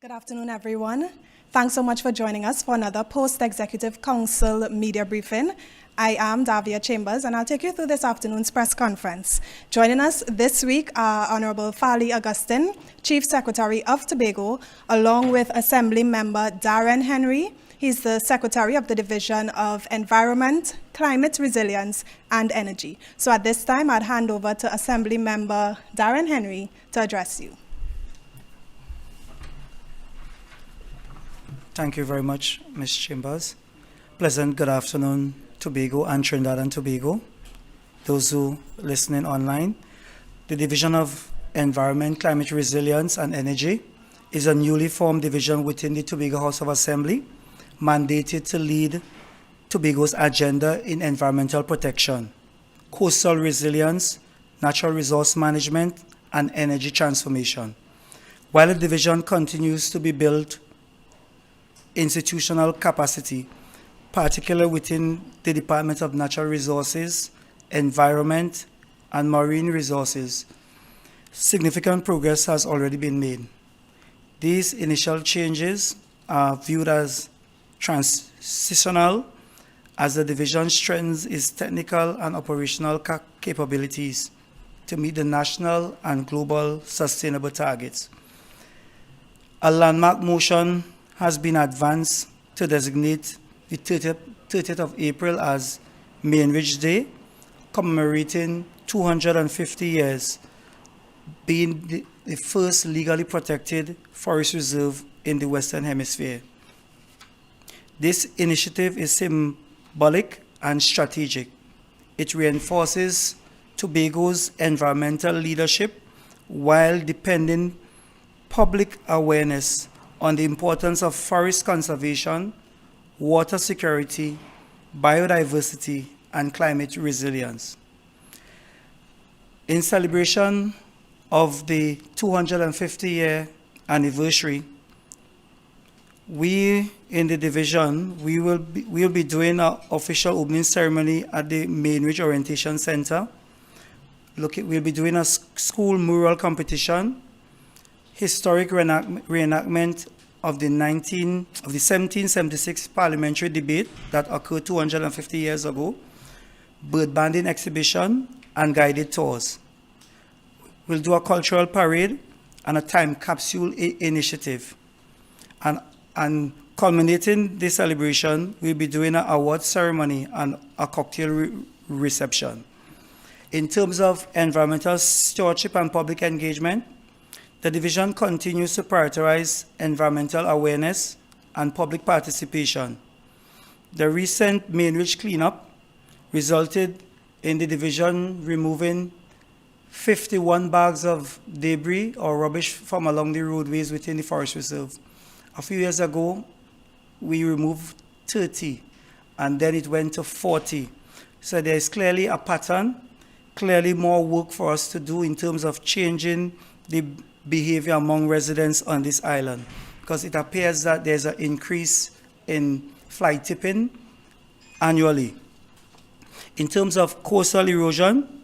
Good afternoon, everyone. Thanks so much for joining us for another Post-Executive Council media briefing. I am Davia Chambers, and I'll take you through this afternoon's press conference. Joining us this week are Honorable Farley Augustine, Chief Secretary of Tobago, along with Assembly Member Darren Henry. He's the Secretary of the Division of Environment, Climate Resilience, and Energy. So at this time, I'd hand over to Assembly Member Darren Henry to address you. Thank you very much, Ms. Chambers. Pleasant good afternoon, Tobago and Trinidad and Tobago. Those who are listening online, the Division of Environment, Climate Resilience and Energy is a newly formed division within the Tobago House of Assembly, mandated to lead Tobago's agenda in environmental protection, coastal resilience, natural resource management, and energy transformation. While the division continues to be built institutional capacity, particularly within the Department of Natural Resources, Environment, and Marine Resources, significant progress has already been made. These initial changes are viewed as transitional as the division strengthens its technical and operational capabilities to meet the national and global sustainable targets. A landmark motion has been advanced to designate the 30th of April as Mainridge Day, commemorating 250 years being the first legally protected forest reserve in the Western Hemisphere. This initiative is symbolic and strategic. It reinforces Tobago's environmental leadership while deepening public awareness on the importance of forest conservation, water security, biodiversity, and climate resilience. In celebration of the 250-year anniversary, we in the division, we'll be doing an official opening ceremony at the Mainridge Orientation Center. We'll be doing a school mural competition, historic reenactment of the 1776 parliamentary debate that occurred 250 years ago, bird banding exhibition, and guided tours. We'll do a cultural parade and a time capsule initiative. And culminating this celebration, we'll be doing an award ceremony and a cocktail reception. In terms of environmental stewardship and public engagement, the division continues to prioritize environmental awareness and public participation. The recent Mainridge cleanup resulted in the division removing 51 bags of debris or rubbish from along the roadways within the forest reserve. A few years ago, we removed 30, and then it went to 40. So there is clearly a pattern, clearly more work for us to do in terms of changing the behavior among residents on this island, because it appears that there's an increase in fly tipping annually. In terms of coastal erosion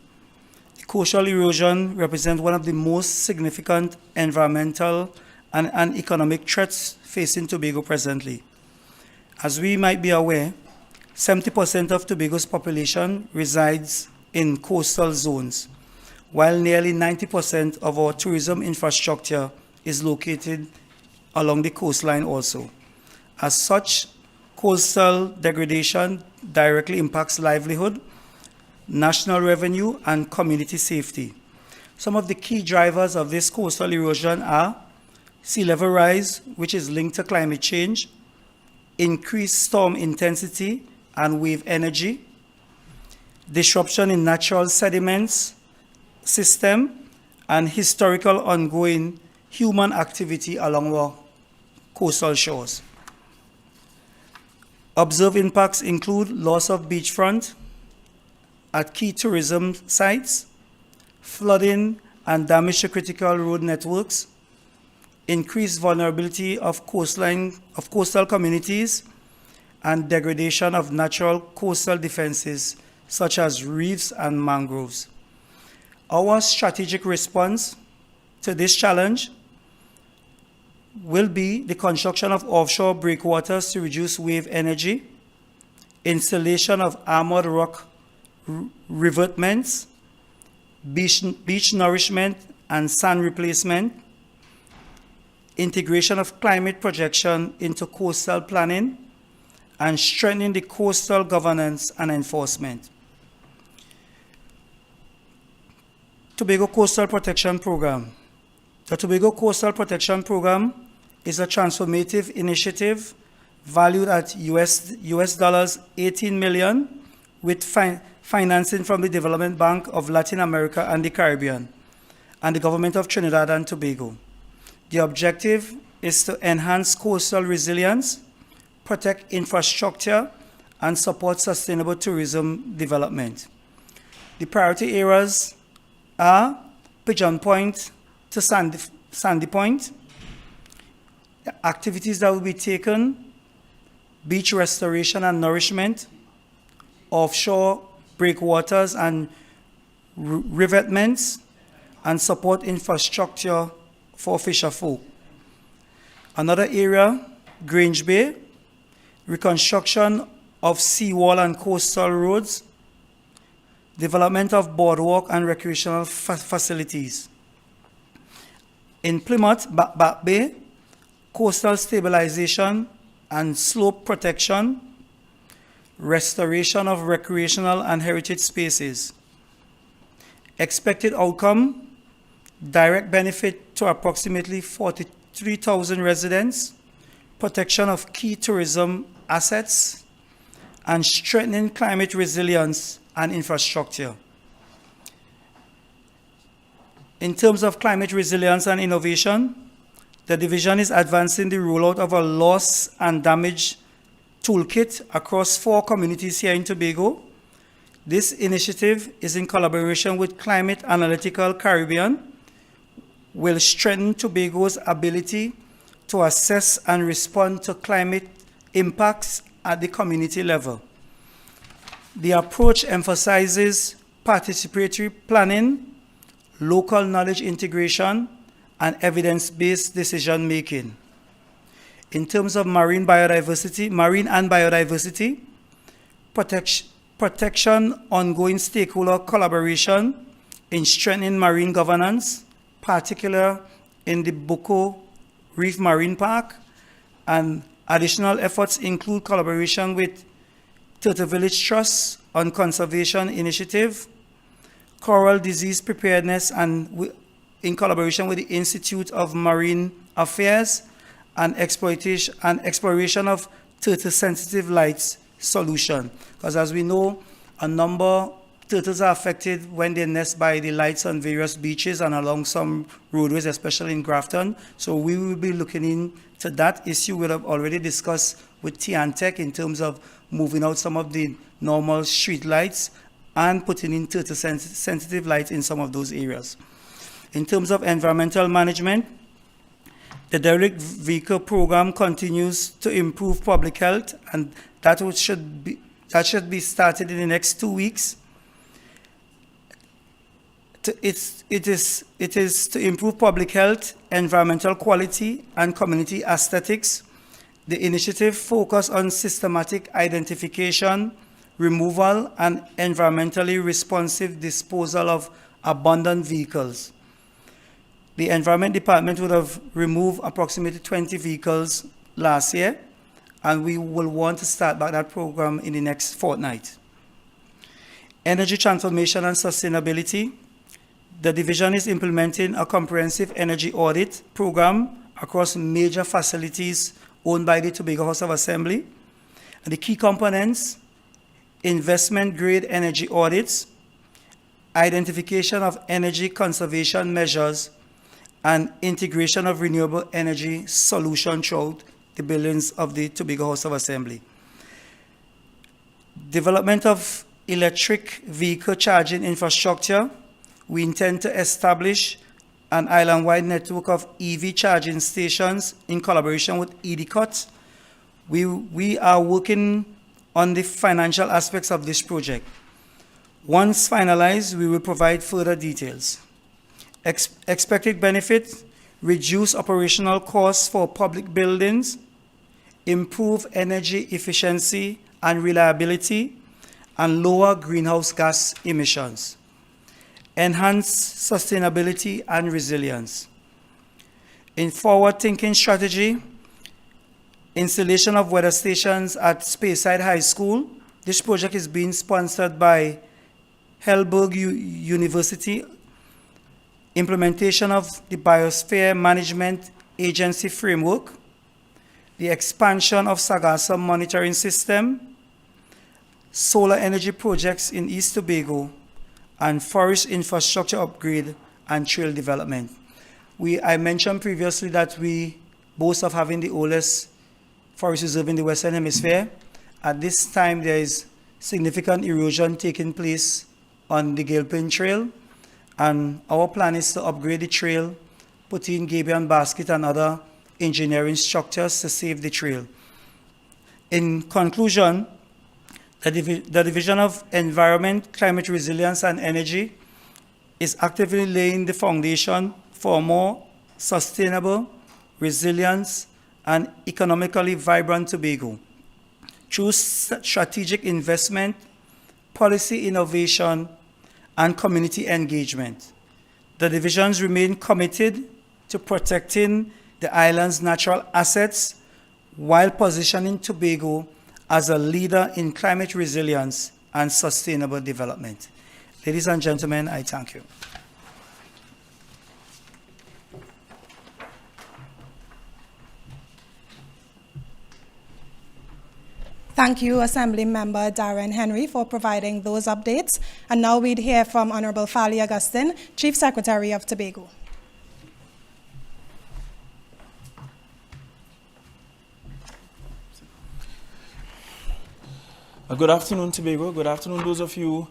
represents one of the most significant environmental and economic threats facing Tobago presently. As we might be aware, 70% of Tobago's population resides in coastal zones, while nearly 90% of our tourism infrastructure is located along the coastline also. As such, coastal degradation directly impacts livelihood, national revenue, and community safety. Some of the key drivers of this coastal erosion are sea level rise, which is linked to climate change, increased storm intensity and wave energy, disruption in natural sediments system, and historical ongoing human activity along our coastal shores. Observed impacts include loss of beachfront at key tourism sites, flooding and damage to critical road networks, increased vulnerability of coastal communities, and degradation of natural coastal defenses such as reefs and mangroves. Our strategic response to this challenge will be the construction of offshore breakwaters to reduce wave energy, installation of armored rock revetments, beach nourishment and sand replacement, integration of climate projection into coastal planning, and strengthening the coastal governance and enforcement. Tobago Coastal Protection Program. The Tobago Coastal Protection Program is a transformative initiative valued at US $18 million with financing from the Development Bank of Latin America and the Caribbean and the Government of Trinidad and Tobago. The objective is to enhance coastal resilience, protect infrastructure, and support sustainable tourism development. The priority areas are Pigeon Point to Sandy Point. The activities that will be taken: beach restoration and nourishment, offshore breakwaters and revetments, and support infrastructure for fisherfolk. Another area, Grange Bay, reconstruction of seawall and coastal roads, development of boardwalk and recreational facilities. In Plymouth, Back Bay, coastal stabilization and slope protection, restoration of recreational and heritage spaces. Expected outcome: direct benefit to approximately 43,000 residents, protection of key tourism assets, and strengthening climate resilience and infrastructure. In terms of climate resilience and innovation, the division is advancing the rollout of a loss and damage toolkit across 4 communities here in Tobago. This initiative is in collaboration with Climate Analytical Caribbean, will strengthen Tobago's ability to assess and respond to climate impacts at the community level. The approach emphasizes participatory planning, local knowledge integration, and evidence-based decision-making. In terms of marine and biodiversity, protection, ongoing stakeholder collaboration in strengthening marine governance, particularly in the Boko Reef Marine Park, and additional efforts include collaboration with Turtle Village Trust on conservation initiative, coral disease preparedness, and in collaboration with the Institute of Marine Affairs, and exploration of turtle-sensitive lights solution. Because as we know, a number turtles are affected when they nest by the lights on various beaches and along some roadways, especially in Grafton. So we will be looking into that issue. We have already discussed with Tiantec in terms of moving out some of the normal street lights and putting in turtle-sensitive lights in some of those areas. In terms of environmental management, the derelict vehicle program continues to improve public health, and that should be started in the next 2 weeks. It is to improve public health, environmental quality, and community aesthetics. The initiative focuses on systematic identification, removal, and environmentally responsive disposal of abandoned vehicles. The Environment Department would have removed approximately 20 vehicles last year, and we will want to start back that program in the next fortnight. Energy transformation and sustainability. The division is implementing a comprehensive energy audit program across major facilities owned by the Tobago House of Assembly. And the key components: investment-grade energy audits, identification of energy conservation measures, and integration of renewable energy solutions throughout the buildings of the Tobago House of Assembly. Development of electric vehicle charging infrastructure. We intend to establish an island-wide network of EV charging stations in collaboration with EDCOT. We are working on the financial aspects of this project. Once finalized, we will provide further details. Expected benefit: reduce operational costs for public buildings, improve energy efficiency and reliability, and lower greenhouse gas emissions, enhance sustainability and resilience. In forward-thinking strategy, installation of weather stations at Speyside High School. This project is being sponsored by Helberg University. Implementation of the Biosphere Management Agency framework, the expansion of Sagasa monitoring system, solar energy projects in East Tobago, and forest infrastructure upgrade and trail development. I mentioned previously that we boast of having the oldest forest reserve in the Western Hemisphere. At this time, there is significant erosion taking place on the Gilpin Trail, and our plan is to upgrade the trail, put in gabion basket and other engineering structures to save the trail. In conclusion, the Division of Environment, Climate Resilience and Energy is actively laying the foundation for a more sustainable, resilient, and economically vibrant Tobago through strategic investment, policy innovation, and community engagement. The divisions remain committed to protecting the island's natural assets while positioning Tobago as a leader in climate resilience and sustainable development. Ladies and gentlemen, I thank you. Thank you, Assembly Member Darren Henry, for providing those updates. And now we'd hear from Honorable Fali Augustine, Chief Secretary of Tobago. Good afternoon, Tobago. Good afternoon, those of you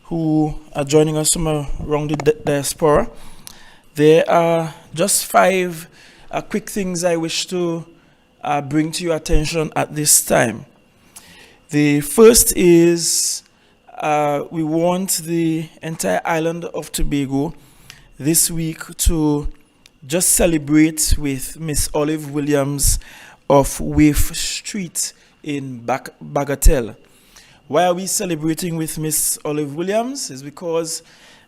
who are joining us from around the diaspora. There are just 5 quick things I wish to bring to your attention at this time. The first is we want the entire island of Tobago this week to just celebrate with Miss Olive Williams of Waif Street in Bagatelle. Why are we celebrating with Miss Olive Williams? Is because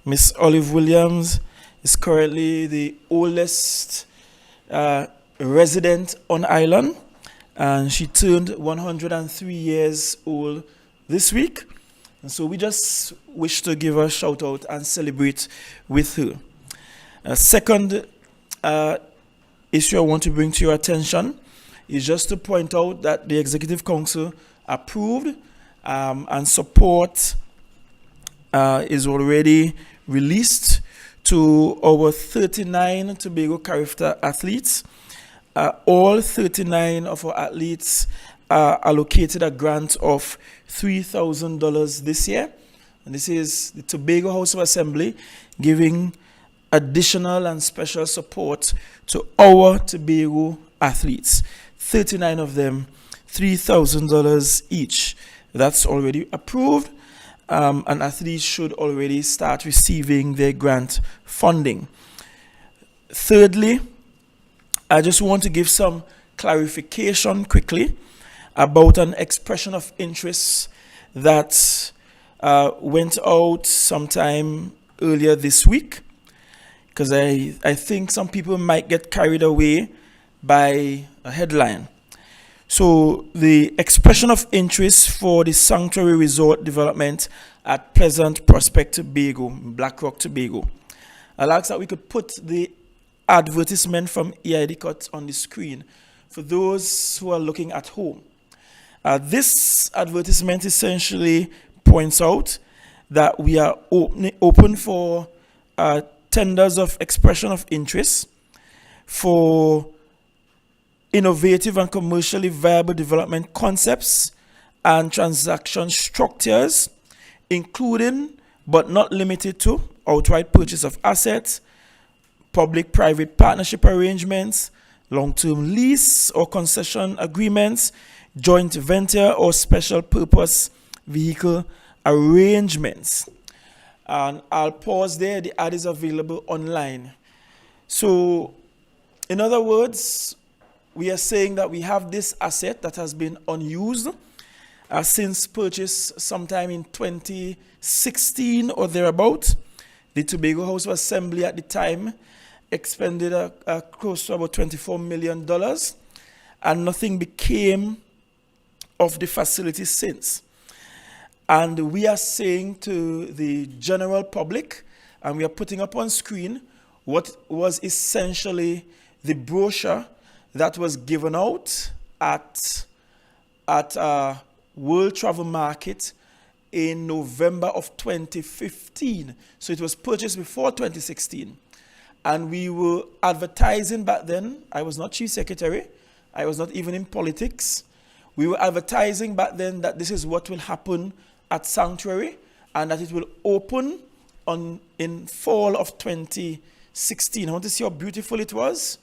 Miss Olive Williams is currently the oldest resident on island, and she turned 103 years old this week. And so we just wish to give her a shout out and celebrate with her. Second issue I want to bring to your attention is just to point out that the Executive Council approved and support is already released to our 39 Tobago Carifta athletes. All 39 of our athletes are allocated a grant of $3,000 this year. And this is the Tobago House of Assembly giving additional and special support to our Tobago athletes. 39 of them, $3,000 each. That's already approved, and athletes should already start receiving their grant funding. Thirdly, I just want to give some clarification quickly about an expression of interest that went out sometime earlier this week, because I think some people might get carried away by a headline. So the expression of interest for the sanctuary resort development at Pleasant Prospect Tobago, Black Rock Tobago. I'll ask that we could put the advertisement from EID Cut on the screen for those who are looking at home. This advertisement essentially points out that we are open for tenders of expression of interest for innovative and commercially viable development concepts and transaction structures, including but not limited to outright purchase of assets, public-private partnership arrangements, long-term lease or concession agreements, joint venture or special purpose vehicle arrangements. And I'll pause there. The ad is available online. So In other words, we are saying that we have this asset that has been unused since purchase sometime in 2016 or thereabout. The Tobago House of Assembly at the time expended close to about $24 million, and nothing became of the facility since. And we are saying to the general public, and we are putting up on screen what was essentially the brochure that was given out at World Travel Market in November of 2015. So it was purchased before 2016. And we were advertising back then. I was not chief secretary. I was not even in politics. We were advertising back then that this is what will happen at Sanctuary and that it will open in fall of 2016. I want to see how beautiful it was.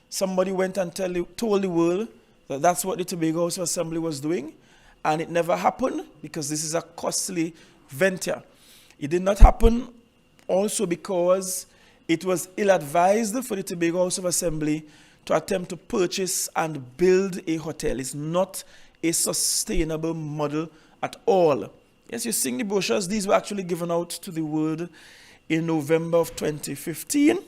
Somebody went and told the world that that's what the Tobago House of Assembly was doing, and it never happened because this is a costly venture. It did not happen also because it was ill-advised for the Tobago House of Assembly to attempt to purchase and build a hotel. It's not a sustainable model at all. Yes, you're seeing the brochures. These were actually given out to the world in November of 2015.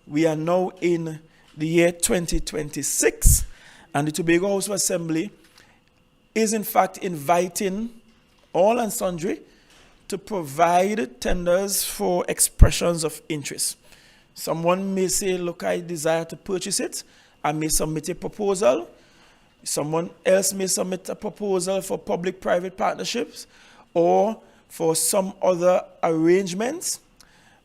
We are now in the year 2026, and the Tobago House of Assembly is in fact inviting all and sundry to provide tenders for expressions of interest. Someone may say, look, I desire to purchase it. I may submit a proposal. Someone else may submit a proposal for public-private partnerships or for some other arrangements.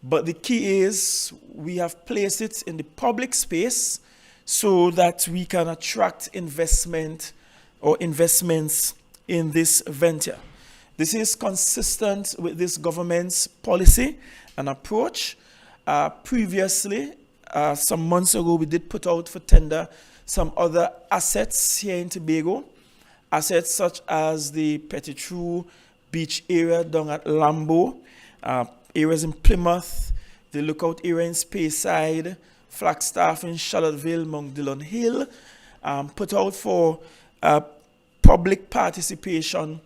But the key is we have placed it in the public space so that we can attract investment or investments in this venture. This is consistent with this government's policy and approach. Previously, some months ago, we did put out for tender some other assets here in Tobago, assets such as the Petitrew Beach area down at Lambo, areas in Plymouth, the Lookout area in Speyside, Flagstaff in Charlottesville, Mount Dillon Hill, put out for public participation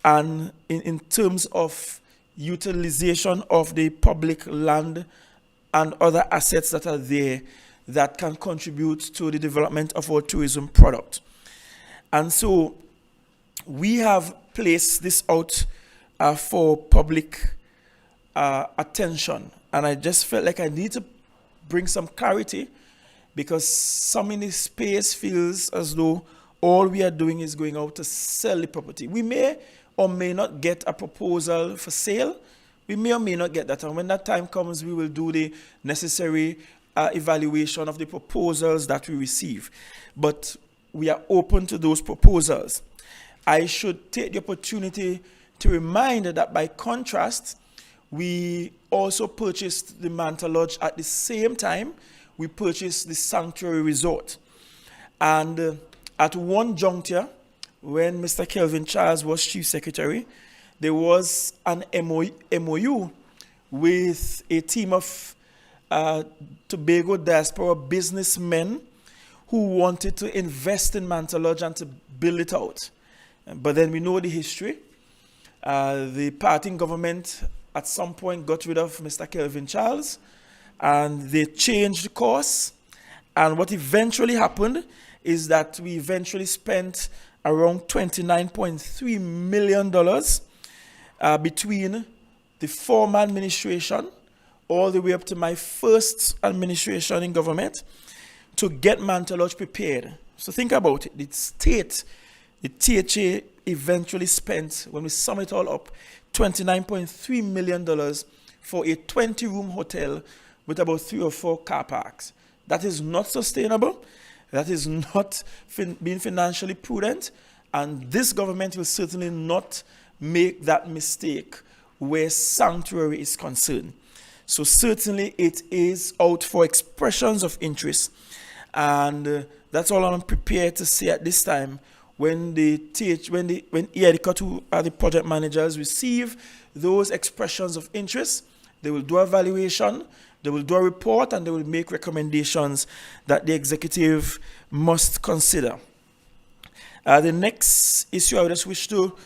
and in terms of utilization of the public land and other assets that are there that can contribute to the development of our tourism product. And so we have placed this out for public attention. And I just felt like I need to bring some clarity because some in this space feels as though all we are doing is going out to sell the property. We may or may not get a proposal for sale. We may or may not get that. And when that time comes, we will do the necessary evaluation of the proposals that we receive. But we are open to those proposals. I should take the opportunity to remind that by contrast, we also purchased the Manta Lodge at the same time we purchased the Sanctuary Resort. And at one juncture, when Mr. Kelvin Charles was Chief Secretary, there was an MOU with a team of Tobago diaspora businessmen who wanted to invest in Manta Lodge and to build it out. But then we know the history. The parting government at some point got rid of Mr. Kelvin Charles and they changed course. And what eventually happened is that we eventually spent around $29.3 million between the former administration all the way up to my first administration in government to get Manta Lodge prepared. So think about it. The state, the THA eventually spent, when we sum it all up, $29.3 million for a 20-room hotel with about 3 or 4 car parks. That is not sustainable. That is not being financially prudent. And this government will certainly not make that mistake where Sanctuary is concerned. So certainly it is out for expressions of interest. And that's all I'm prepared to say at this time. When EIDCOT, who are the project managers, receive those expressions of interest, they will do evaluation, They will do a report and they will make recommendations that the executive must consider. The next issue I just wish to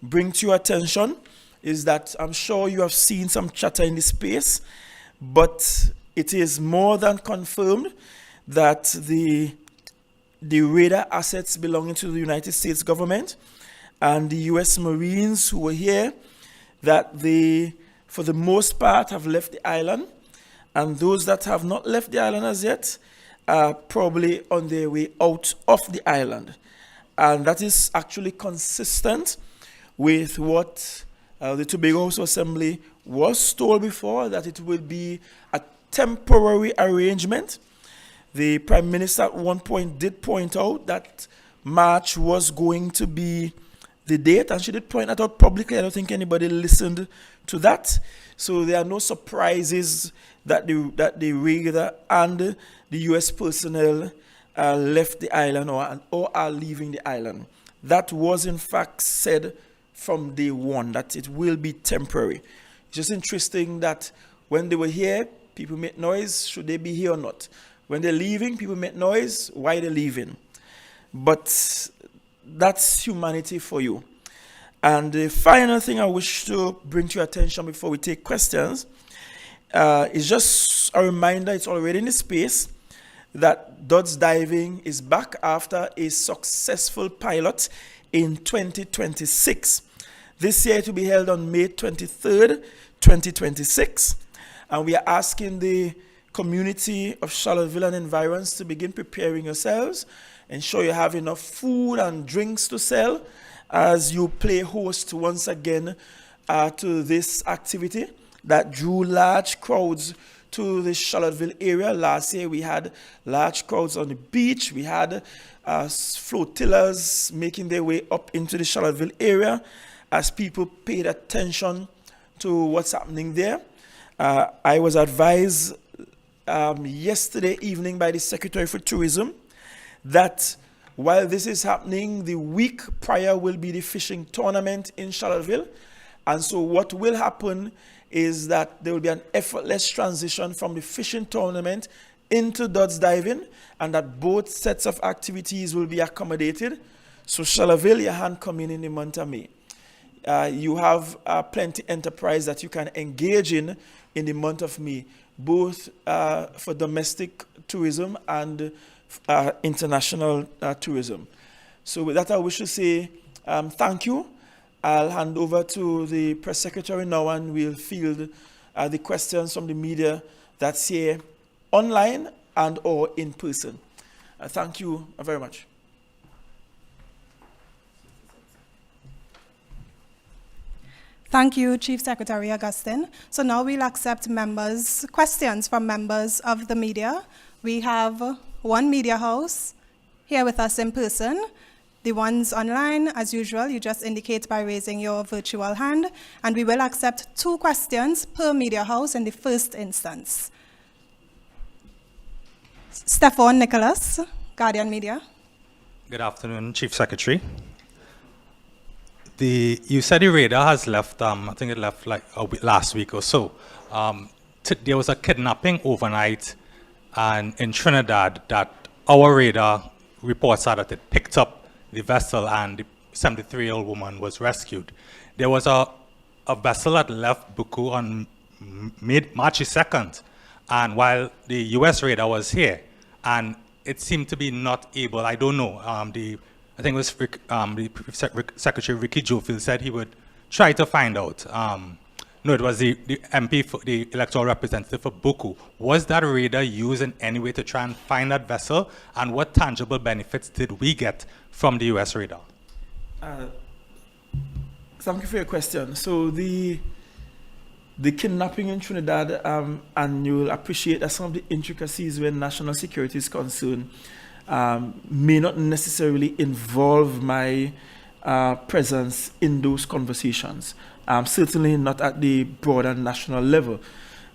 bring to your attention is that I'm sure you have seen some chatter in this space, but it is more than confirmed that the radar assets belonging to the United States government and the U.S. Marines who were here, that they, for the most part, have left the island, and those that have not left the island as yet are probably on their way out of the island. And that is actually consistent with what the Tobago House Assembly was told before, that it will be a temporary arrangement. The Prime Minister at one point did point out that March was going to be the date, and she did point that out publicly. I don't think anybody listened to that. So there are no surprises that the radar and the U.S. personnel left the island or are leaving the island. That was in fact said from day one, that it will be temporary. It's just interesting that when they were here, people made noise, should they be here or not? When they're leaving, people make noise, why they're leaving. But that's humanity for you. And the final thing I wish to bring to your attention before we take questions is just a reminder, it's already in the space, that Dodds Diving is back after a successful pilot in 2026. This year it will be held on May 23rd, 2026. And we are asking the community of Charlottesville and environs to begin preparing yourselves. Ensure you have enough food and drinks to sell as you play host once again to this activity that drew large crowds to the Charlottesville area. Last year we had large crowds on the beach. We had flotillas making their way up into the Charlottesville area as people paid attention to what's happening there. I was advised yesterday evening by the Secretary for Tourism that while this is happening, the week prior will be the fishing tournament in Charlottesville. And so what will happen is that there will be an effortless transition from the fishing tournament into Dodds Diving, and that both sets of activities will be accommodated. So Charlottesville, your hand come in the month of May. You have plenty enterprise that you can engage in the month of May, both for domestic tourism and international tourism. So with that, I wish to say thank you. I'll hand over to the press secretary now, and we'll field the questions from the media that's here online and or in person. Thank you very much. Thank you, Chief Secretary Augustine. So now we'll accept questions from members of the media. We have one media house here with us in person. The ones online, as usual, you just indicate by raising your virtual hand, and we will accept 2 questions per media house in the first instance. Stefan Nicholas, Guardian Media. Good afternoon, Chief Secretary. You said the radar has left, I think it left like last week or so. There was a kidnapping overnight and in Trinidad that our radar reports are that it picked up the vessel and the 73-year-old woman was rescued. There was a vessel that left Buku on March 2nd, and while the U.S. radar was here, and it seemed to be not able, I don't know, I think it was the Secretary Ricky Jofield said he would try to find out. No, it was the MP, the electoral representative for Buku. Was that radar used in any way to try and find that vessel? And what tangible benefits did we get from the U.S. radar? Thank you for your question. So the kidnapping in Trinidad, and you'll appreciate that some of the intricacies when national security is concerned may not necessarily involve my presence in those conversations. Certainly not at the broader national level,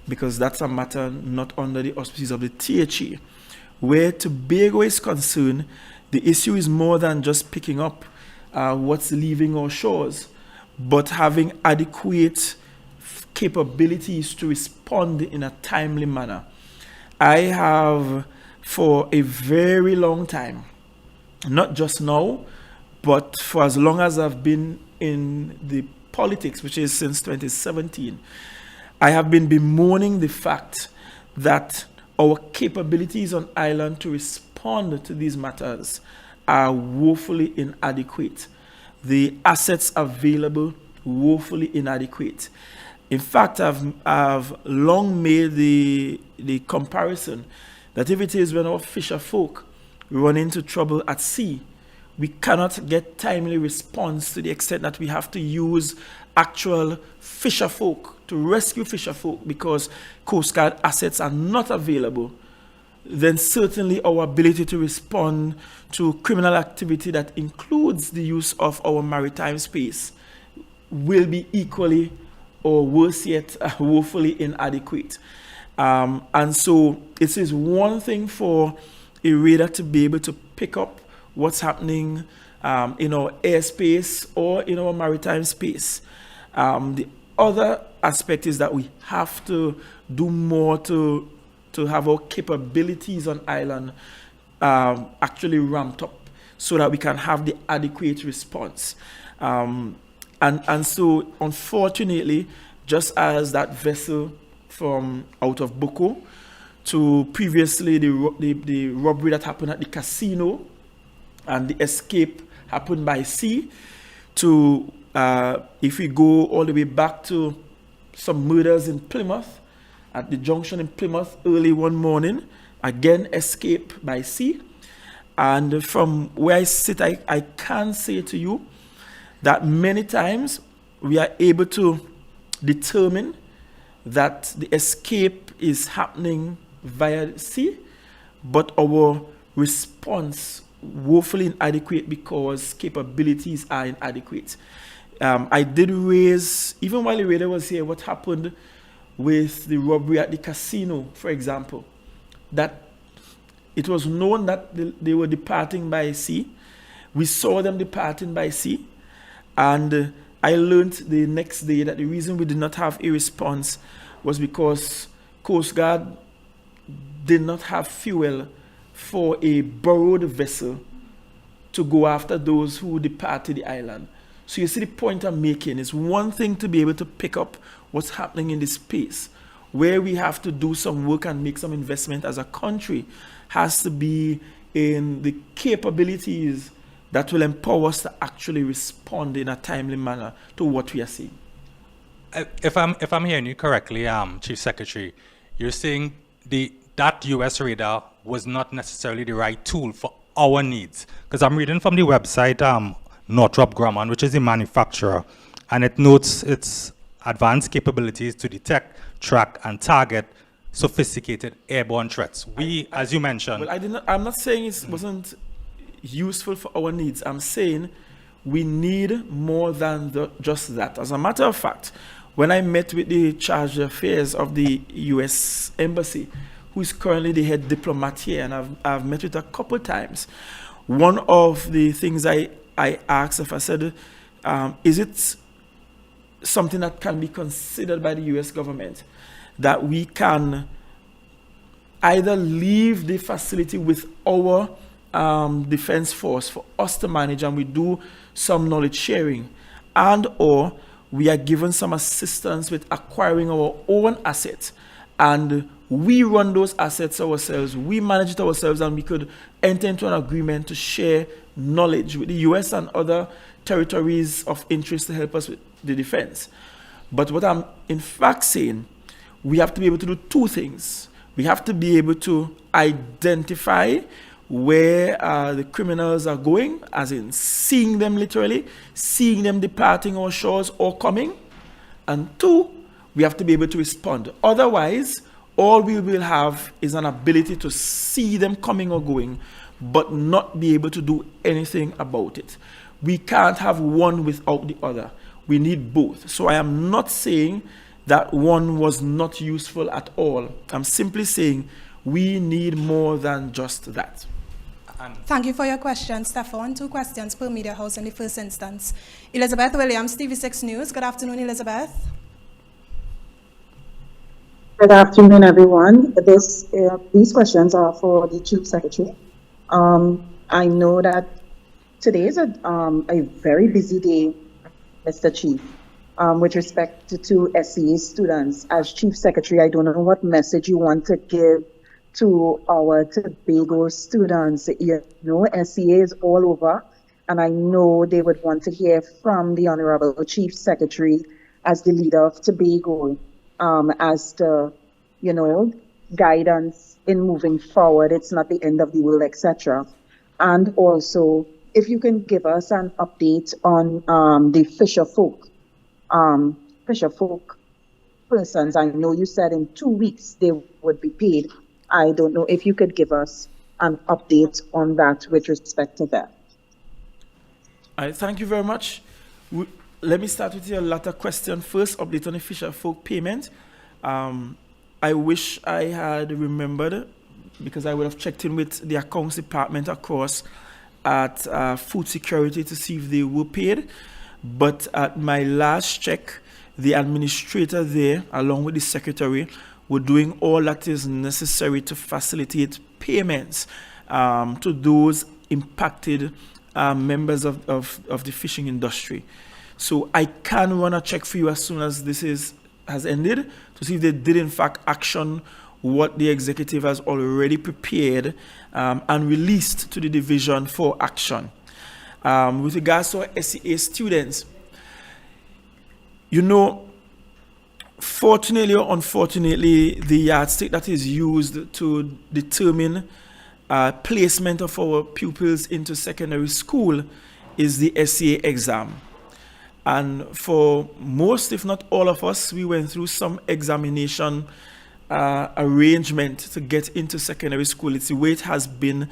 because that's a matter not under the auspices of the THE. Where Tobago is concerned, the issue is more than just picking up what's leaving our shores, but having adequate capabilities to respond in a timely manner. I have, for a very long time, not just now, but for as long as I've been in the politics, which is since 2017, I have been bemoaning the fact that our capabilities on island to respond to these matters are woefully inadequate. The assets available, woefully inadequate. In fact, I've long made the comparison that if it is when our fisher folk run into trouble at sea, we cannot get timely response to the extent that we have to use actual fisher folk to rescue fisher folk because Coast Guard assets are not available, then certainly our ability to respond to criminal activity that includes the use of our maritime space will be equally or worse yet, woefully inadequate. And so it is one thing for a radar to be able to pick up what's happening in our airspace or in our maritime space. The other aspect is that we have to do more to have our capabilities on island actually ramped up so that we can have the adequate response. And so, unfortunately, just as that vessel from out of Boko to previously the robbery that happened at the casino and the escape happened by sea, to if we go all the way back to some murders in Plymouth, at the junction in Plymouth early one morning, again escape by sea. And from where I sit, I can say to you that many times we are able to determine that the escape is happening via the sea, but our response woefully inadequate because capabilities are inadequate. I did raise, even while the radar was here, what happened with the robbery at the casino, for example, that it was known that they were departing by sea. We saw them departing by sea, and I learned the next day that the reason we did not have a response was because Coast Guard did not have fuel for a borrowed vessel to go after those who departed the island. So you see the point I'm making. It's one thing to be able to pick up what's happening in this space. Where we have to do some work and make some investment as a country has to be in the capabilities that will empower us to actually respond in a timely manner to what we are seeing. If I'm hearing you correctly, Chief Secretary, you're saying that U.S. radar was not necessarily the right tool for our needs. Because I'm reading from the website Northrop Grumman, which is the manufacturer, and it notes its advanced capabilities to detect, track, and target sophisticated airborne threats. As you mentioned... Well, I'm not saying it wasn't useful for our needs. I'm saying we need more than just that. As a matter of fact, when I met with the charge of affairs of the U.S. Embassy, who is currently the head diplomat here, and I've met with her a couple times, one of the things I asked if I said, is it something that can be considered by the U.S. government that we can either leave the facility with our defense force for us to manage and we do some knowledge sharing, and or we are given some assistance with acquiring our own assets and we run those assets ourselves, we manage it ourselves, and we could enter into an agreement to share knowledge with the U.S. and other territories of interest to help us with the defense. But what I'm in fact saying, we have to be able to do two things. We have to be able to identify where the criminals are going, as in seeing them literally, seeing them departing our shores or coming. And two, we have to be able to respond. Otherwise, all we will have is an ability to see them coming or going, but not be able to do anything about it. We can't have one without the other. We need both. So I am not saying that one was not useful at all. I'm simply saying we need more than just that. Thank you for your question, Stefan. 2 questions per media house in the first instance. Elizabeth Williams, TV6 News. Good afternoon, Elizabeth. Good afternoon, everyone. These questions are for the Chief Secretary. I know that today is a very busy day, Mr. Chief, with respect to SCA students. As Chief Secretary, I don't know what message you want to give to our Tobago students. You know, SCA is all over, and I know they would want to hear from the Honorable Chief Secretary as the leader of Tobago, as to, you know, guidance in moving forward. It's not the end of the world, etc. And also, if you can give us an update on the Fisher folk persons. I know you said in 2 weeks they would be paid. I don't know if you could give us an update on that with respect to that. Thank you very much. Let me start with your latter question first, update on the Fisher folk payment. I wish I had remembered, because I would have checked in with the accounts department across at food security to see if they were paid. But at my last check, the administrator there, along with the secretary, were doing all that is necessary to facilitate payments to those impacted members of the fishing industry. So I can run a check for you as soon as this has ended to see if they did in fact action what the executive has already prepared and released to the division for action. With regards to our SCA students, you know, fortunately or unfortunately, the yardstick that is used to determine placement of our pupils into secondary school is the SCA exam. And for most, if not all of us, we went through some examination arrangement to get into secondary school. It's the way it has been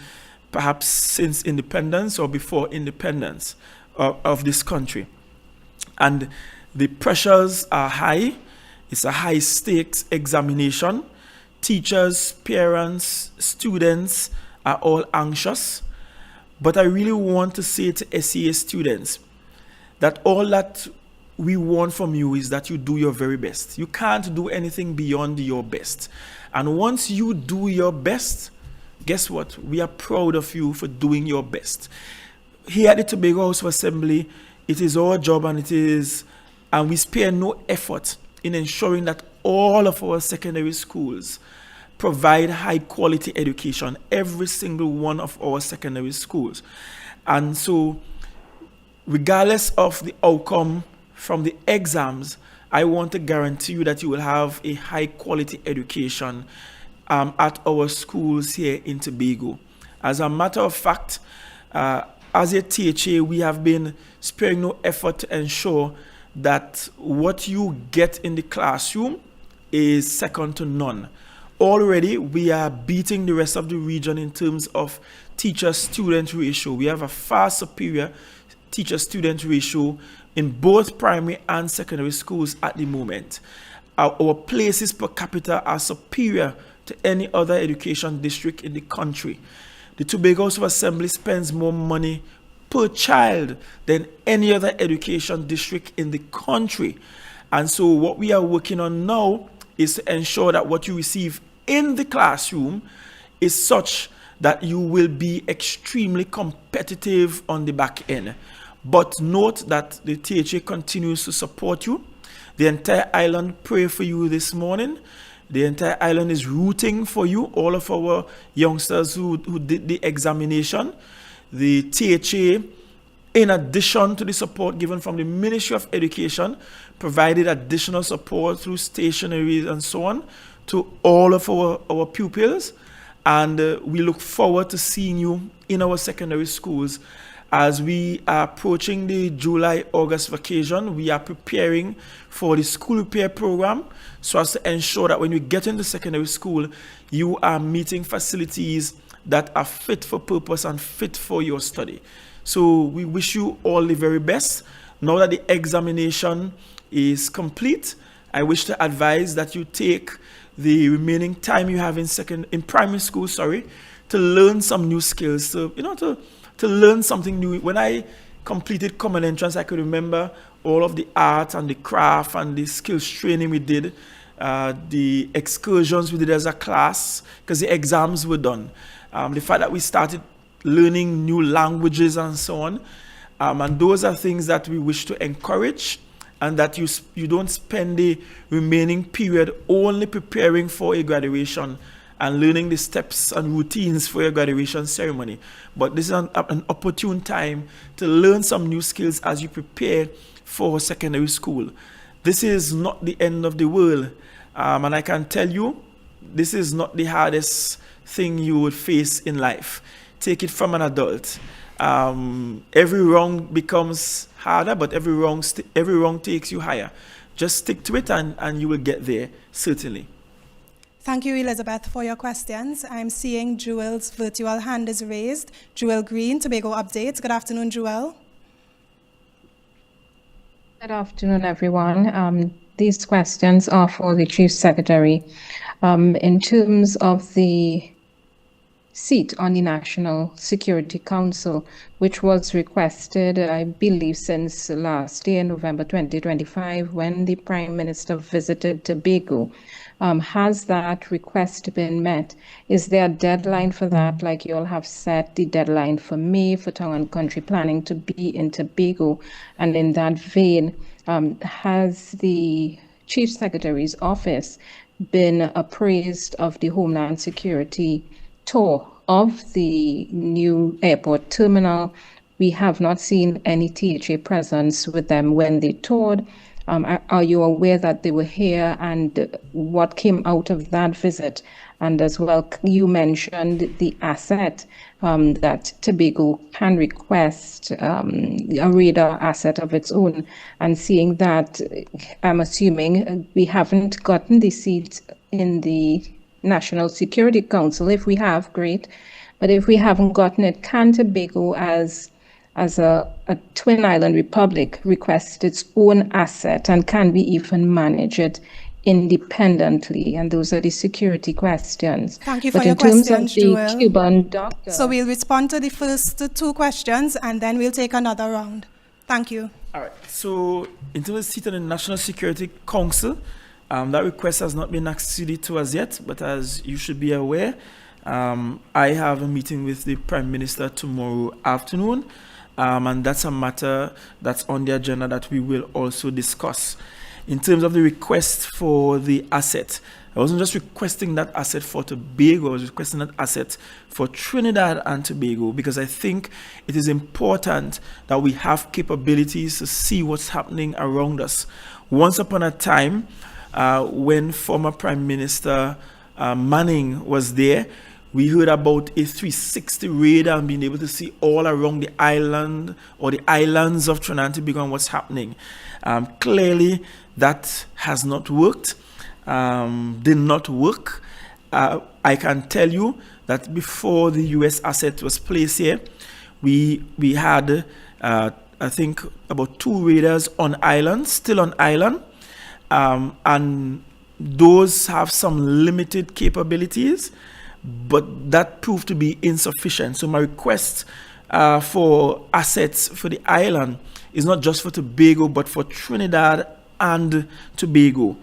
perhaps since independence or before independence of this country. And the pressures are high. It's a high stakes examination. Teachers, parents, students are all anxious. But I really want to say to SCA students that all that we want from you is that you do your very best. You can't do anything beyond your best. And once you do your best, guess what? We are proud of you for doing your best. Here at the Tobago House of Assembly, it is our job and we spare no effort in ensuring that all of our secondary schools provide high quality education, every single one of our secondary schools. And so, regardless of the outcome from the exams, I want to guarantee you that you will have a high quality education at our schools here in Tobago. As a matter of fact, as a THA, we have been sparing no effort to ensure that what you get in the classroom is second to none. Already, we are beating the rest of the region in terms of teacher-student ratio. We have a far superior teacher-student ratio in both primary and secondary schools at the moment. Our places per capita are superior to any other education district in the country. The Tobago House of Assembly spends more money per child than any other education district in the country. And so what we are working on now is to ensure that what you receive in the classroom is such that you will be extremely competitive on the back end. But note that the THA continues to support you. The entire island pray for you this morning. The entire island is rooting for you, all of our youngsters who did the examination. The THA, in addition to the support given from the Ministry of Education, provided additional support through stationery and so on to all of our pupils. And we look forward to seeing you in our secondary schools. As we are approaching the July-August vacation, we are preparing for the school repair program so as to ensure that when you get into secondary school, you are meeting facilities that are fit for purpose and fit for your study. So we wish you all the very best. Now that the examination is complete, I wish to advise that you take the remaining time you have in primary school, to learn some new skills. So, to learn something new. When I completed Common Entrance, I could remember all of the art and the craft and the skills training we did. the excursions we did as a class, because the exams were done. The fact that we started learning new languages and so on. And those are things that we wish to encourage, and that you don't spend the remaining period only preparing for a graduation and learning the steps and routines for your graduation ceremony. But this is an opportune time to learn some new skills as you prepare for secondary school. This is not the end of the world. And I can tell you, this is not the hardest thing you would face in life. Take it from an adult. Every wrong becomes harder, but every wrong takes you higher. Just stick to it and you will get there, certainly. Thank you, Elizabeth, for your questions. I'm seeing Jewel's virtual hand is raised. Jewel Green, Tobago Updates. Good afternoon, Jewel. Good afternoon, everyone. These questions are for the Chief Secretary. In terms of the seat on the National Security Council, which was requested, I believe, since last year, November 2025, when the Prime Minister visited Tobago. Has that request been met? Is there a deadline for that? Like you all have set the deadline for May for Town and Country Planning to be in Tobago. And in that vein, has the Chief Secretary's office been appraised of the Homeland Security tour of the new airport terminal? We have not seen any THA presence with them when they toured. Are you aware that they were here, and what came out of that visit? And as well, you mentioned the asset that Tobago can request, a radar asset of its own. And seeing that, I'm assuming we haven't gotten the seat in the National Security Council. If we have, great. But if we haven't gotten it, can Tobago, as a twin island republic, request its own asset, and can we even manage it independently? And those are the security questions. Thank you for your questions, Jewel. But in terms of the Cuban doctor... So we'll respond to the first two questions, and then we'll take another round. Thank you. All right. So in terms of seat on the National Security Council, that request has not been acceded to as yet, but as you should be aware, I have a meeting with the Prime Minister tomorrow afternoon. And that's a matter that's on the agenda that we will also discuss. In terms of the request for the asset, I wasn't just requesting that asset for Tobago, I was requesting that asset for Trinidad and Tobago, because I think it is important that we have capabilities to see what's happening around us. Once upon a time, when former Prime Minister Manning was there, we heard about a 360 radar and being able to see all around the island or the islands of Trinidad and Tobago and what's happening. Clearly, that has not worked, did not work. I can tell you that before the U.S. asset was placed here, we had, I think, about 2 radars on island, still on island, and those have some limited capabilities, but that proved to be insufficient. So my request for assets for the island is not just for Tobago, but for Trinidad and Tobago.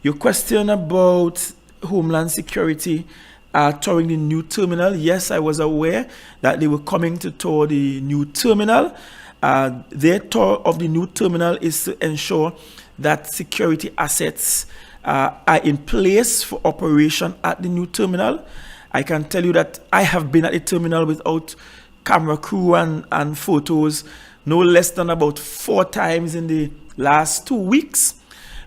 Your question about Homeland Security touring the new terminal, yes, I was aware that they were coming to tour the new terminal. Their tour of the new terminal is to ensure that security assets are in place for operation at the new terminal. I can tell you that I have been at the terminal without camera crew and photos no less than about 4 times in the last 2 weeks,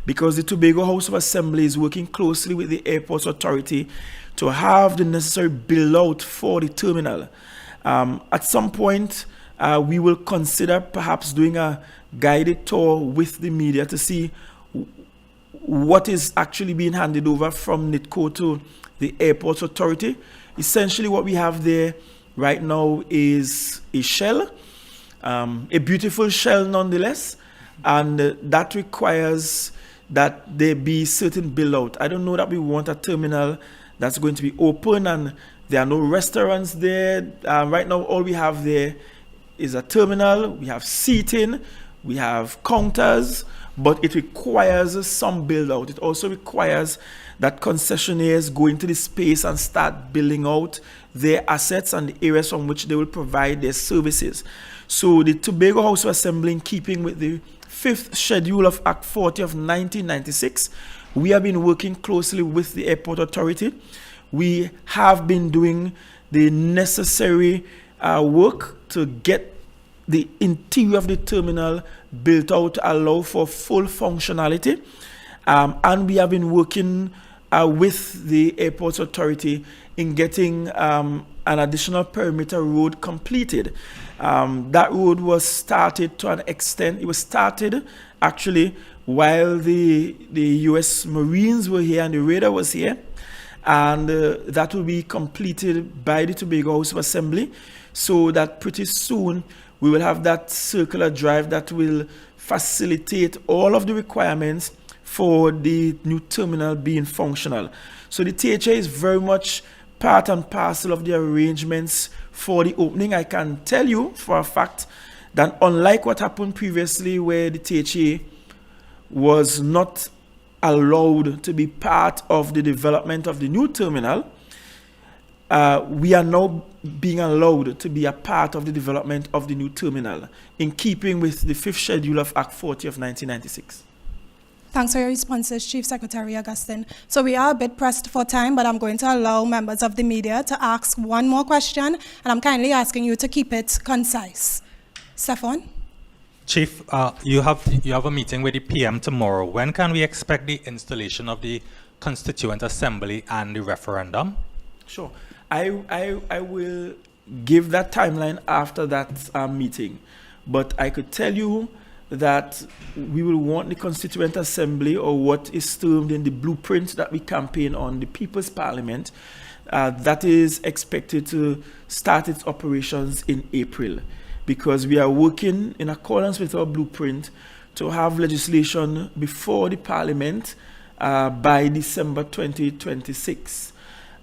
because the Tobago House of Assembly is working closely with the Airports Authority to have the necessary build out for the terminal. At some point, we will consider perhaps doing a guided tour with the media to see what is actually being handed over from NITCO to the Airports Authority. Essentially what we have there right now is a shell, a beautiful shell nonetheless, and that requires that there be certain build out. I don't know that we want a terminal that's going to be open and there are no restaurants there. Right now all we have there is a terminal, we have seating, we have counters, but it requires some build out. It also requires that concessionaires go into the space and start building out their assets and the areas from which they will provide their services. So the Tobago House of Assembly, in keeping with the 5th schedule of Act 40 of 1996, we have been working closely with the Airport Authority. We have been doing the necessary work to get the interior of the terminal built out to allow for full functionality. And we have been working with the Airports Authority in getting an additional perimeter road completed. That road was started to an extent. It was started actually while the U.S. Marines were here and the radar was here. And that will be completed by the Tobago House of Assembly, so that pretty soon we will have that circular drive that will facilitate all of the requirements for the new terminal being functional. So the THA is very much part and parcel of the arrangements for the opening. I can tell you for a fact that unlike what happened previously, where the THA was not allowed to be part of the development of the new terminal, we are now being allowed to be a part of the development of the new terminal, in keeping with the 5th schedule of Act 40 of 1996. Thanks for your responses, Chief Secretary Augustine. So we are a bit pressed for time, but I'm going to allow members of the media to ask one more question, and I'm kindly asking you to keep it concise. Stefan? Chief, you have a meeting with the PM tomorrow. When can we expect the installation of the Constituent Assembly and the referendum? Sure. I will give that timeline after that meeting. But I could tell you that we will want the Constituent Assembly, or what is termed in the blueprint that we campaign on, the People's Parliament, that is expected to start its operations in April, because we are working in accordance with our blueprint to have legislation before the Parliament by December 2026.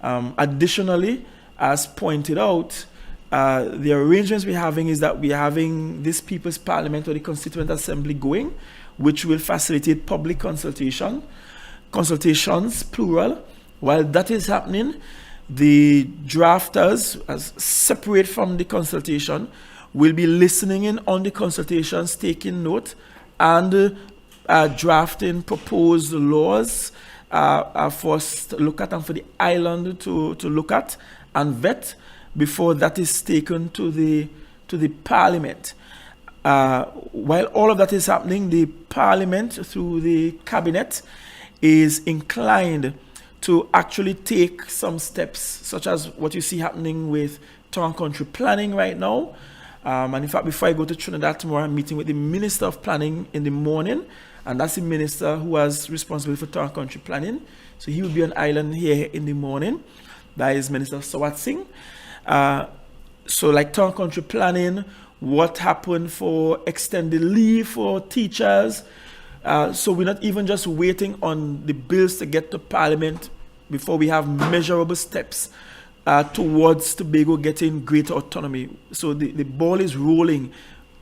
Additionally, as pointed out, the arrangements we're having is that we're having this People's Parliament, or the Constituent Assembly, going, which will facilitate public consultations, plural. While that is happening, the drafters, as separate from the consultation, will be listening in on the consultations, taking note, and drafting proposed laws for us to look at, and for the island to look at and vet before that is taken to the Parliament. While all of that is happening, the Parliament, through the Cabinet, is inclined to actually take some steps, such as what you see happening with Town Country Planning right now. And in fact, before I go to Trinidad tomorrow, I'm meeting with the Minister of Planning in the morning, and that's the minister who has responsibility for Town Country Planning. So he will be on island here in the morning. That is Minister Sawat Singh. So like Town Country Planning, what happened for extended leave for teachers. So we're not even just waiting on the bills to get to Parliament before we have measurable steps towards Tobago getting greater autonomy. So the ball is rolling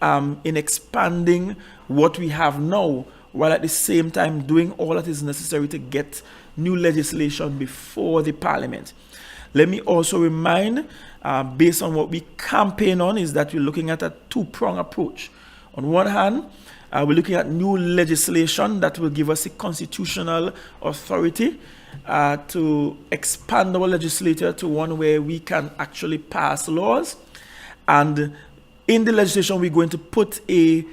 in expanding what we have now, while at the same time doing all that is necessary to get new legislation before the Parliament. Let me also remind, based on what we campaign on, is that we're looking at a two-pronged approach. On one hand, we're looking at new legislation that will give us a constitutional authority to expand our legislature to one where we can actually pass laws. And in the legislation, we're going to put a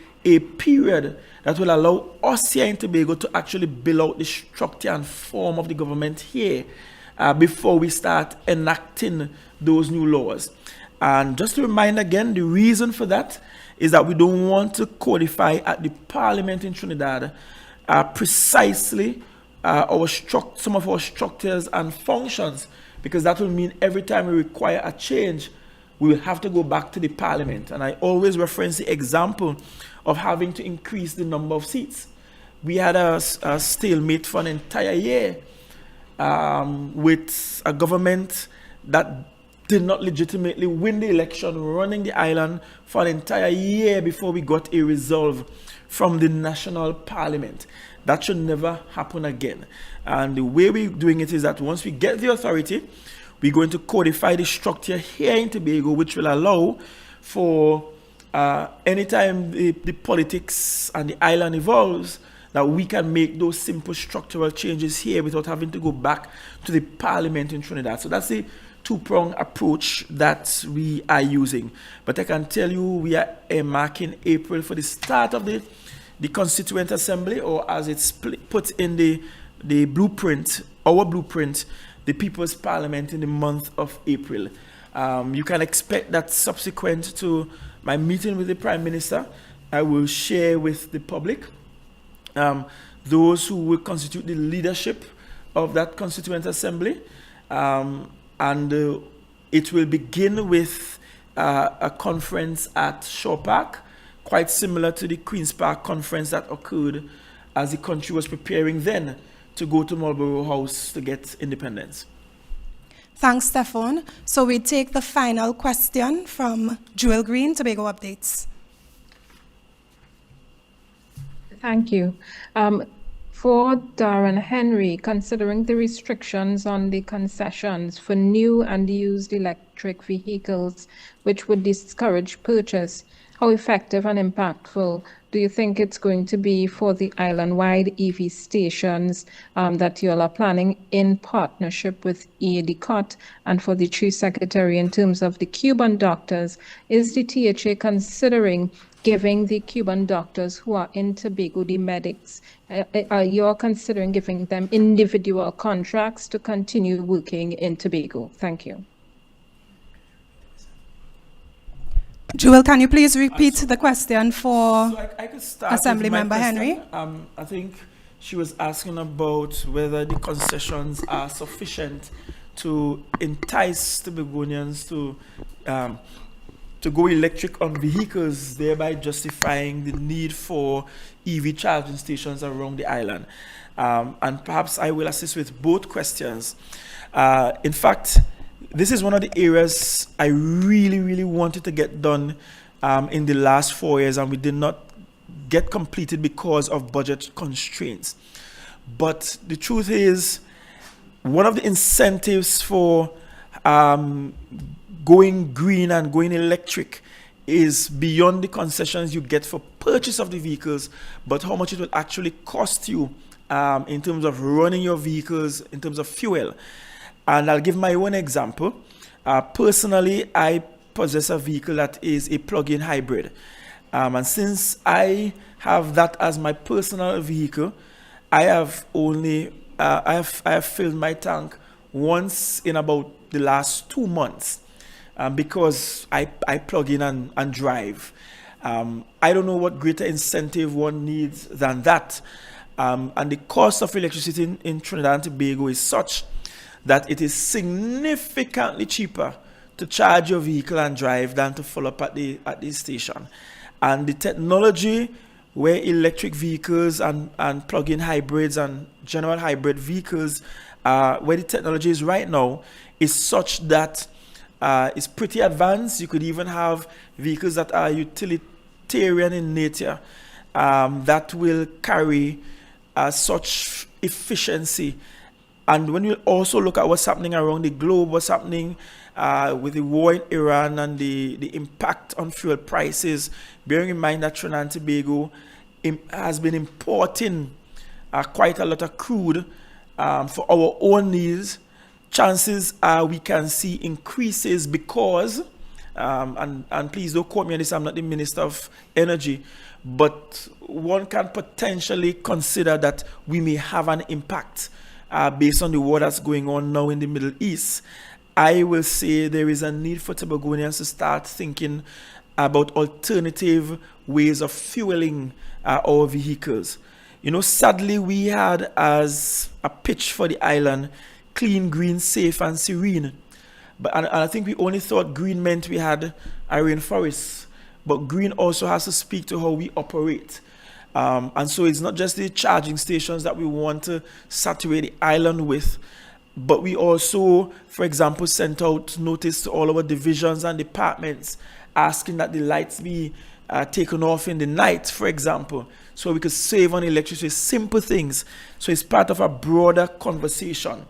period that will allow us here in Tobago to actually build out the structure and form of the government here before we start enacting those new laws. And just to remind again, the reason for that is that we don't want to codify at the Parliament in Trinidad precisely some of our structures and functions, because that will mean every time we require a change, we will have to go back to the Parliament. And I always reference the example of having to increase the number of seats. We had a stalemate for an entire year with a government that did not legitimately win the election, running the island for an entire year before we got a resolve from the national parliament. That should never happen again. And the way we're doing it is that once we get the authority, we're going to codify the structure here in Tobago, which will allow for anytime the politics and the island evolves, that we can make those simple structural changes here without having to go back to the parliament in Trinidad. So that's the two-pronged approach that we are using. But I can tell you we are marking April for the start of the Constituent Assembly, or as it's put in the blueprint, our blueprint, the People's Parliament in the month of April. You can expect that subsequent to my meeting with the Prime Minister, I will share with the public those who will constitute the leadership of that Constituent Assembly. And it will begin with a conference at Shaw Park, quite similar to the Queen's Park conference that occurred as the country was preparing then to go to Marlborough House to get independence. Thanks, Stefan. So we take the final question from Jewel Green, Tobago Updates. Thank you. For Darren Henry, considering the restrictions on the concessions for new and used electric vehicles, which would discourage purchase, how effective and impactful do you think it's going to be for the island-wide EV stations that you all are planning in partnership with EADCOT and for the Chief Secretary in terms of the Cuban doctors? Is the THA considering giving the Cuban doctors who are in Tobago, the medics, you're considering giving them individual contracts to continue working in Tobago? Thank you. Jewel, can you please repeat the question for So I could start with Assembly my Member question. Henry? I think she was asking about whether the concessions are sufficient to entice Tobagonians to go electric on vehicles, thereby justifying the need for EV charging stations around the island. And perhaps I will assist with both questions. In fact, this is one of the areas I really wanted to get done in the last 4 years, and we did not get completed because of budget constraints. But the truth is, one of the incentives for going green and going electric is beyond the concessions you get for purchase of the vehicles, but how much it will actually cost you in terms of running your vehicles, in terms of fuel. And I'll give my own example. Personally, I possess a vehicle that is a plug-in hybrid. And since I have that as my personal vehicle, I have only I have filled my tank once in about the last 2 months because I plug in and drive. I don't know what greater incentive one needs than that. And the cost of electricity in Trinidad and Tobago is such that it is significantly cheaper to charge your vehicle and drive than to fill up at the station. And the technology where electric vehicles and plug-in hybrids and general hybrid vehicles, where the technology is right now, is such that it's pretty advanced. You could even have vehicles that are utilitarian in nature that will carry such efficiency. And when you also look at what's happening around the globe, what's happening with the war in Iran and the impact on fuel prices, bearing in mind that Trinidad and Tobago has been importing quite a lot of crude for our own needs, chances are we can see increases because, and please don't quote me on this, I'm not the Minister of Energy, but one can potentially consider that we may have an impact based on the war that's going on now in the Middle East. I will say there is a need for Tobagonians to start thinking about alternative ways of fueling our vehicles. You know, sadly, we had as a pitch for the island, clean, green, safe, and serene. And I think we only thought green meant we had a rainforest, but green also has to speak to how we operate. And so it's not just the charging stations that we want to saturate the island with. But we also, for example, sent out notice to all our divisions and departments asking that the lights be taken off in the night, for example, so we could save on electricity, simple things. So it's part of a broader conversation.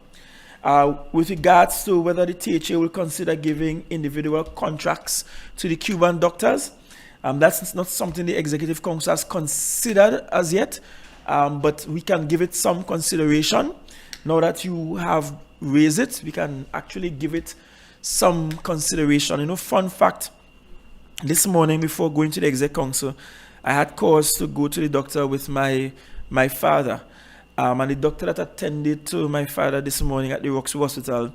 With regards to whether the THA will consider giving individual contracts to the Cuban doctors, that's not something the Executive Council has considered as yet, but we can give it some consideration. Now that you have raised it, we can actually give it some consideration. You know, fun fact, this morning before going to the Exec Council, I had cause to go to the doctor with my father. And the doctor that attended to my father this morning at the Roxy Hospital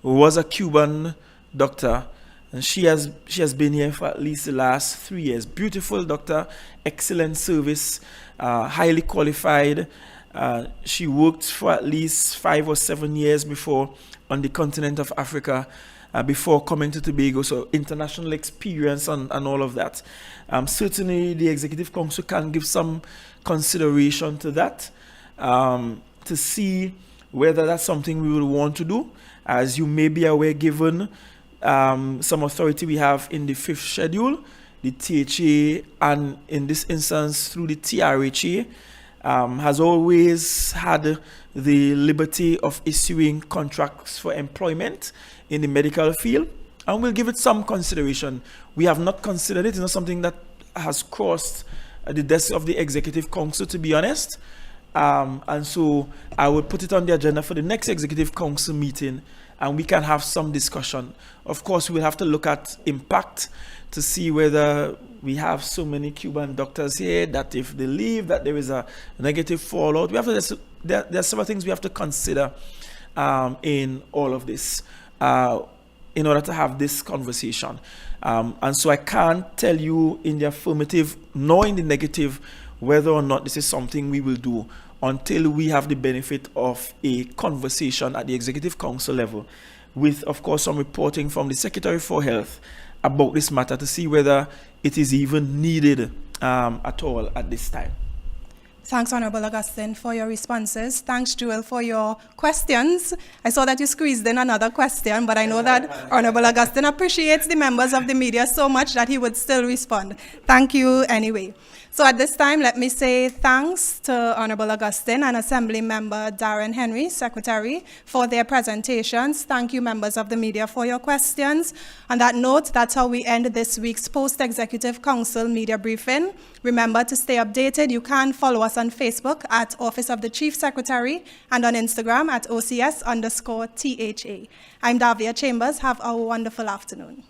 was a Cuban doctor. And she has been here for at least the last 3 years. Beautiful doctor, excellent service, highly qualified. She worked for at least 5 or 7 years before on the continent of Africa, before coming to Tobago. So international experience and all of that. Certainly the Executive Council can give some consideration to that, to see whether that's something we will want to do. As you may be aware, given some authority we have in the 5th schedule, the THA, and in this instance through the TRHA, has always had the liberty of issuing contracts for employment in the medical field, and we'll give it some consideration. We have not considered it. It's not something that has crossed the desk of the Executive Council, to be honest. And so I will put it on the agenda for the next Executive Council meeting, and we can have some discussion. Of course, we'll have to look at impact to see whether we have so many Cuban doctors here that if they leave, that there is a negative fallout. We have to, there are several things we have to consider in all of this in order to have this conversation. And so I can't tell you in the affirmative nor in the negative whether or not this is something we will do until we have the benefit of a conversation at the Executive Council level with, of course, some reporting from the Secretary for Health about this matter to see whether it is even needed at all at this time. Thanks, Honorable Augustine, for your responses. Thanks, Joel, for your questions. I saw that you squeezed in another question, but I know that Honorable Augustine appreciates the members of the media so much that he would still respond. Thank you anyway. So at this time, let me say thanks to Honorable Augustine and Assembly Member Darren Henry, Secretary, for their presentations. Thank you, members of the media, for your questions. On that note, that's how we end this week's Post-Executive Council media briefing. Remember to stay updated. You can follow us on Facebook at Office of the Chief Secretary and on Instagram at OCS_THA. I'm Davia Chambers. Have a wonderful afternoon.